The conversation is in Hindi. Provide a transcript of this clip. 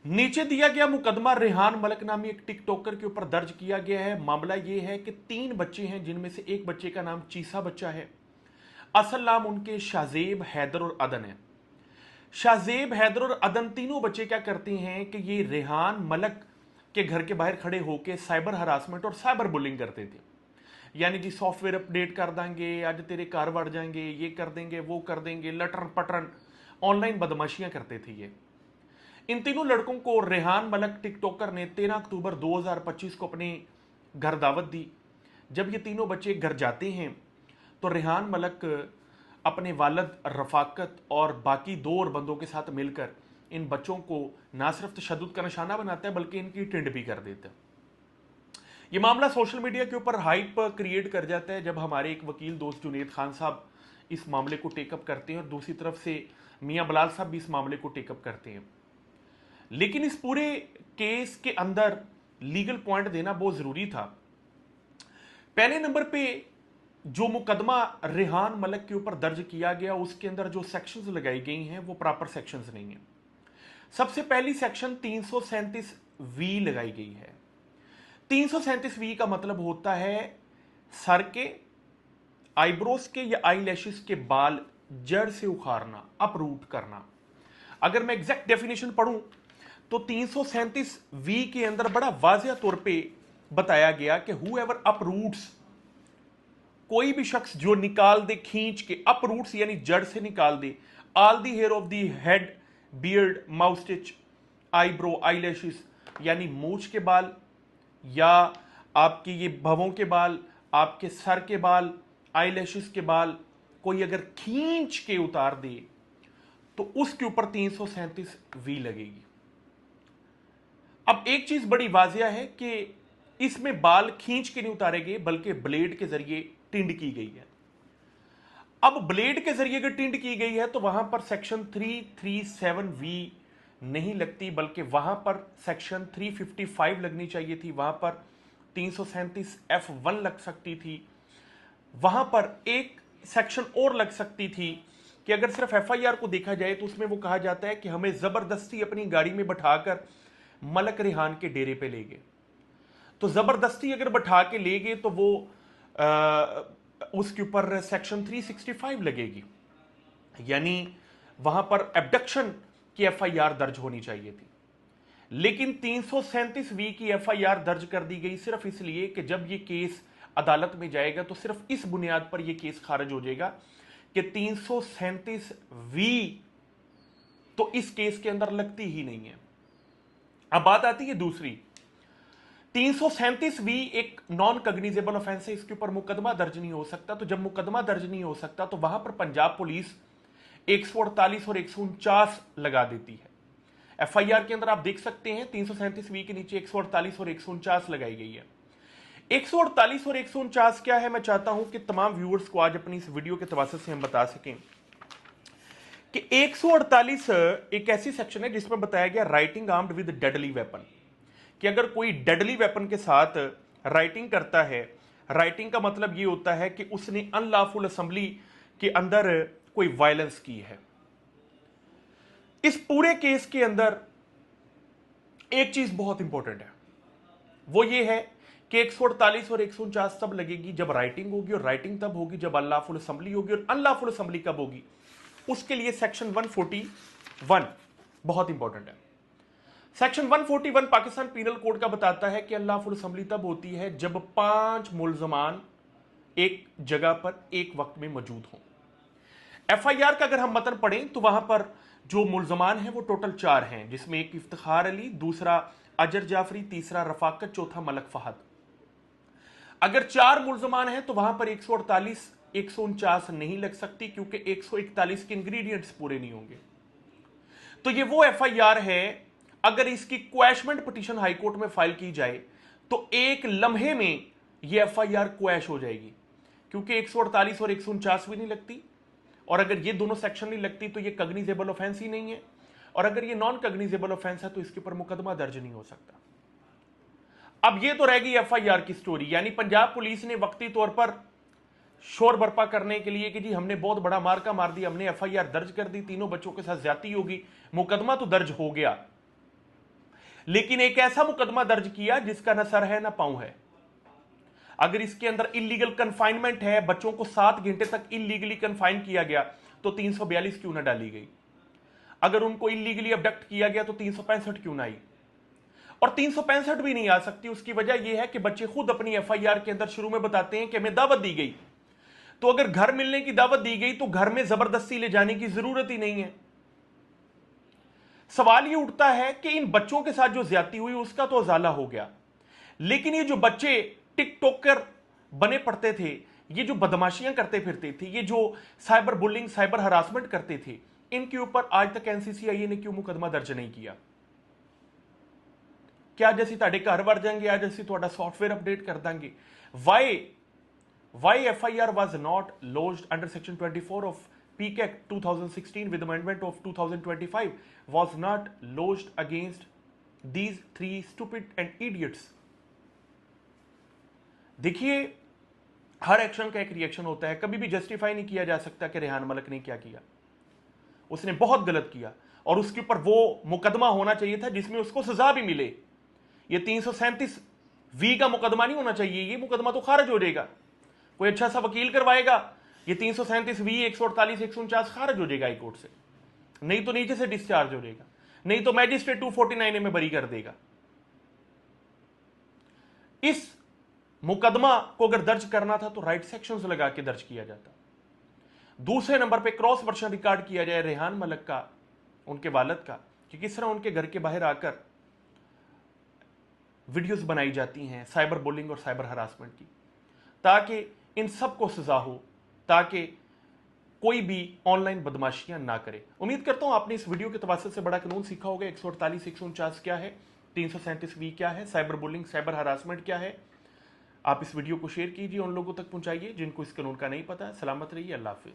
नीचे दिया गया मुकदमा रेहान मलिक नामी एक टिकटॉकर के ऊपर दर्ज किया गया है। मामला यह है कि 3 बच्चे हैं, जिनमें से एक बच्चे का नाम चीसा बच्चा है। असल नाम उनके शाजेब, हैदर और अदन है। शाजेब, हैदर और अदन तीनों बच्चे क्या करते हैं कि ये रेहान मलिक के घर के बाहर खड़े होकर साइबर हरासमेंट और साइबर बुलिंग करते थे। यानी जी सॉफ्टवेयर अपडेट कर देंगे, आज तेरे कार बढ़ जाएंगे, ये कर देंगे, वो कर देंगे, लटरन पटरन ऑनलाइन बदमाशियां करते थे ये। इन तीनों लड़कों को रेहान मलिक टिकटॉकर ने 13 अक्टूबर 2025 को अपने घर दावत दी। जब ये तीनों बच्चे घर जाते हैं तो रेहान मलिक अपने वालिद रफाकत और बाकी 2 और बंदों के साथ मिलकर इन बच्चों को ना सिर्फ तशद्दुद का निशाना बनाता है बल्कि इनकी टिंड भी कर देता है। ये मामला सोशल मीडिया के ऊपर हाइप क्रिएट कर जाता है जब हमारे एक वकील दोस्त जुनेद खान साहब इस मामले को टेकअप करते हैं और दूसरी तरफ से मियां बलाल साहब भी इस मामले को टेकअप करते हैं। लेकिन इस पूरे केस के अंदर लीगल पॉइंट देना बहुत जरूरी था। पहले नंबर पे जो मुकदमा रेहान मलिक के ऊपर दर्ज किया गया उसके अंदर जो सेक्शंस लगाई गई हैं वो प्रॉपर सेक्शंस नहीं है। सबसे पहली सेक्शन 337 वी लगाई गई है। 337 वी का मतलब होता है सर के, आईब्रोज के या आई लैशेस के बाल जड़ से उखाड़ना, अपरूट करना। अगर मैं एग्जैक्ट डेफिनेशन पढ़ूं तो 337 वी के अंदर बड़ा वाजिया तौर पे बताया गया कि हूएवर अपरूट्स, कोई भी शख्स जो निकाल दे, खींच के, अपरूट्स यानी जड़ से निकाल दे, all the hair of the head, beard, moustache, eyebrow, eyelashes यानी मूछ के बाल या आपकी ये भवों के बाल, आपके सर के बाल, आईलैशेस के बाल कोई अगर खींच के उतार दे तो उसके ऊपर 337 वी लगेगी। अब एक चीज बड़ी वाजिया है कि इसमें बाल खींच के नहीं उतारे गए बल्कि ब्लेड के जरिए टिंड की गई है। अब ब्लेड के जरिए अगर टिंड की गई है तो वहां पर सेक्शन 337 वी नहीं लगती बल्कि वहां पर सेक्शन 355 लगनी चाहिए थी। वहां पर 337 F1 लग सकती थी। वहां पर एक सेक्शन और लग सकती थी कि अगर सिर्फ FIR को देखा जाए तो उसमें वो कहा जाता है कि हमें जबरदस्ती अपनी गाड़ी में बैठाकर मलिक रेहान के डेरे पे ले गए। तो जबरदस्ती अगर बैठा के ले गए तो वो उसके ऊपर सेक्शन 365 लगेगी, यानी वहां पर एब्डक्शन की FIR दर्ज होनी चाहिए थी। लेकिन 337 वी की FIR दर्ज कर दी गई सिर्फ इसलिए कि जब ये केस अदालत में जाएगा तो सिर्फ इस बुनियाद पर यह केस खारिज हो जाएगा कि 337 वी तो इस केस के अंदर लगती ही नहीं है। अब बात आती है दूसरी, 337 वी एक नॉन कग्निजेबल ऑफेंस है, इसके ऊपर मुकदमा दर्ज नहीं हो सकता। तो जब मुकदमा दर्ज नहीं हो सकता तो वहां पर पंजाब पुलिस 148 और 149 लगा देती है। FIR के अंदर आप देख सकते हैं 337 वी के नीचे 148 और 149 लगाई गई है। 148 और 149 क्या है, मैं चाहता हूं कि तमाम व्यूअर्स को आज अपनी इस वीडियो के तवासुत से हम बता सकें कि 148 एक ऐसी सेक्शन है जिसमें बताया गया writing armed with deadly weapon, कि अगर कोई डेडली वेपन के साथ राइटिंग करता है, राइटिंग का मतलब यह होता है कि उसने अनलॉफुल असेंबली के अंदर कोई वायलेंस की है। इस पूरे केस के अंदर एक चीज बहुत इंपॉर्टेंट है, वो ये है कि 148 और 149 तब लगेगी जब राइटिंग होगी, और राइटिंग तब होगी जब अनलॉफुल असेंबली होगी, और अनलॉफुल असेंबली कब होगी उसके लिए सेक्शन 141 बहुत इंपॉर्टेंट है। सेक्शन 141 पाकिस्तान पीनल कोड का बताता है कि अनलॉफुल असेंबली तब होती है जब 5 मुल्जमान एक जगह पर एक वक्त में मौजूद हों। FIR का अगर हम मतन पढ़ें तो वहां पर जो मुल्जमान हैं वो टोटल 4 हैं, जिसमें एक इफ्तिखार अली, दूसरा अजर जाफरी, तीसरा रफाकत, चौथा मलक फहद। अगर 4 मुल्जमान हैं तो वहां पर 148 149 नहीं लग सकती क्योंकि 141 के इंग्रेडिएंट्स पूरे नहीं होंगे। तो ये वो FIR है, अगर इसकी क्वैशमेंट पिटीशन हाईकोर्ट में फाइल की जाए तो एक लम्हे में ये FIR क्वैश हो जाएगी, क्योंकि 148 और 149 भी नहीं लगती, और अगर ये दोनों सेक्शन नहीं लगती तो ये कग्निजेबल ऑफेंस ही नहीं है, और अगर ये नॉन कग्निजेबल ऑफेंस है तो इसके ऊपर मुकदमा दर्ज नहीं हो सकता। अब ये तो रहेगी FIR की स्टोरी, यानी पंजाब पुलिस ने वक्ती तौर पर शोर बर्पा करने के लिए कि जी हमने बहुत बड़ा मार्का मार दिया, हमने FIR दर्ज कर दी, तीनों बच्चों के साथ ज्यादती होगी, मुकदमा तो दर्ज हो गया, लेकिन एक ऐसा मुकदमा दर्ज किया जिसका न सर है न पांव है। अगर इसके अंदर इलीगल कन्फाइनमेंट है, बच्चों को 7 घंटे तक इलीगली कन्फाइन किया गया, तो 342 क्यों ना डाली गई? अगर उनको इलीगली अबडक्ट किया गया तो 365 क्यों ना आई? और 365 भी नहीं आ सकती। उसकी वजह यह है कि बच्चे खुद अपनी एफआईआर के अंदर शुरू में बताते हैं कि हमें दावत दी गई। तो अगर घर मिलने की दावत दी गई तो घर में जबरदस्ती ले जाने की जरूरत ही नहीं है। सवाल यह उठता है कि इन बच्चों के साथ जो ज्यादती हुई उसका तो उजाला हो गया, लेकिन ये जो बच्चे टिकटॉकर बने पड़ते थे, ये जो बदमाशियां करते फिरते थे, ये जो साइबर बुलिंग साइबर हरासमेंट करते थे, इनके ऊपर आज तक एनसीसीआईए ने क्यों मुकदमा दर्ज नहीं किया? क्या जैसे ਤੁਹਾਡੇ घर ਵੜ जाएंगे, आज ਅਸੀਂ ਤੁਹਾਡਾ सॉफ्टवेयर अपडेट कर देंगे? Why FIR was not lodged under section 24 of PIC Act 2016 with amendment of 2025 was not lodged against these 3 stupid and idiots? देखिए, हर एक्शन का एक रिएक्शन होता है। कभी भी जस्टिफाई नहीं किया जा सकता कि रेहान मलिक ने क्या किया। उसने बहुत गलत किया और उसके ऊपर वो मुकदमा होना चाहिए था जिसमें उसको सजा भी मिले। ये 337V का मुकदमा नहीं होना चाहिए, ये मुकदमा तो खारिज हो जाएगा। कोई अच्छा सा वकील करवाएगा, ये 337V 148 149 खारिज हो जाएगा हाई कोर्ट से, नहीं तो नीचे से डिस्चार्ज हो जाएगा, नहीं तो मैजिस्ट्रेट 249A में बरी कर देगा। इस मुकदमा को अगर दर्ज करना था तो राइट सेक्शंस लगा के दर्ज किया जाता। दूसरे नंबर पे क्रॉस वर्शन रिकॉर्ड किया जाए रेहान मलिक का, उनके वालिद का, कि किस तरह उनके घर के बाहर आकर वीडियोस बनाई जाती हैं साइबर बुलिंग और साइबर हरासमेंट की, ताकि इन सब को सजा हो, ताकि कोई भी ऑनलाइन बदमाशियां ना करे। उम्मीद करता हूं आपने इस वीडियो के तवज्जुह से बड़ा कानून सीखा होगा। 148 149 क्या है, 337V क्या है, साइबर बुलिंग साइबर हरासमेंट क्या है। आप इस वीडियो को शेयर कीजिए, उन लोगों तक पहुंचाइए जिनको इस कानून का नहीं पता। सलामत रहिए, अल्लाह हाफिज।